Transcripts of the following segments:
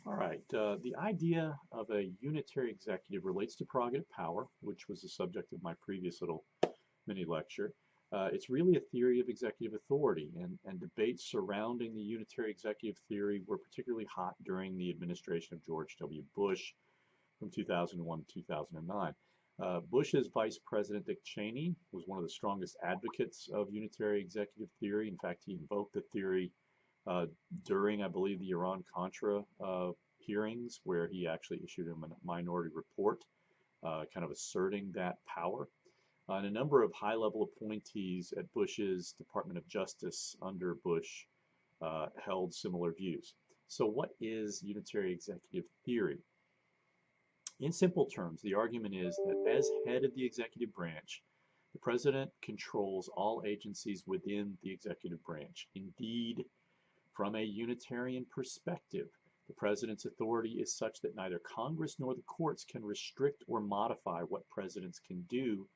All right. The idea of a unitary executive relates to prerogative power, which was the subject of my previous little mini lecture. It's really a theory of executive authority, and debates surrounding the unitary executive theory were particularly hot during the administration of George W. Bush from 2001 to 2009. Bush's Vice President Dick Cheney was one of the strongest advocates of unitary executive theory. In fact, he invoked the theory uh, during, I believe, the Iran-Contra hearings, where he actually issued a minority report, kind of asserting that power. And a number of high-level appointees at Bush's Department of Justice under Bush held similar views. So what is unitary executive theory? In simple terms, the argument is that as head of the executive branch, the president controls all agencies within the executive branch. Indeed, from a Unitarian perspective, the president's authority is such that neither Congress nor the courts can restrict or modify what presidents can do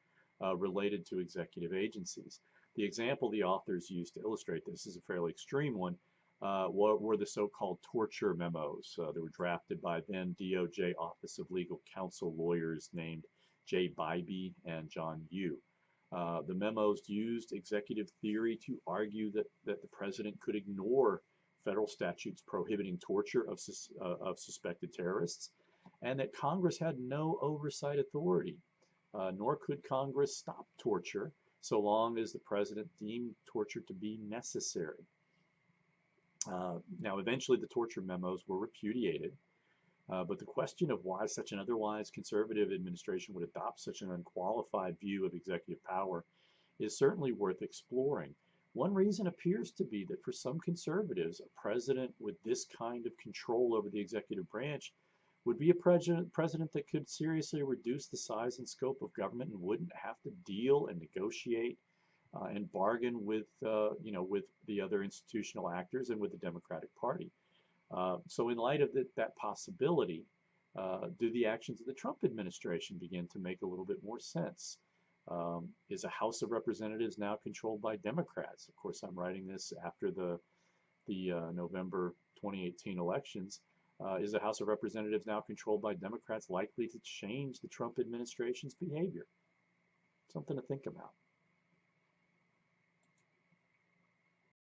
related to executive agencies. The example the authors used to illustrate this is a fairly extreme one. What were the so-called torture memos that were drafted by then DOJ Office of Legal Counsel lawyers named Jay Bybee and John Yoo. The memos used executive theory to argue that the president could ignore federal statutes prohibiting torture of suspected terrorists, and that Congress had no oversight authority, nor could Congress stop torture so long as the president deemed torture to be necessary. Now, eventually, the torture memos were repudiated, but the question of why such an otherwise conservative administration would adopt such an unqualified view of executive power is certainly worth exploring. One reason appears to be that for some conservatives, a president with this kind of control over the executive branch would be a president that could seriously reduce the size and scope of government and wouldn't have to deal and negotiate and bargain with, with the other institutional actors and with the Democratic Party. So in light of that possibility, do the actions of the Trump administration begin to make a little bit more sense? Is a House of Representatives now controlled by Democrats? Of course, I'm writing this after the November 2018 elections. Is the House of Representatives now controlled by Democrats likely to change the Trump administration's behavior? Something to think about.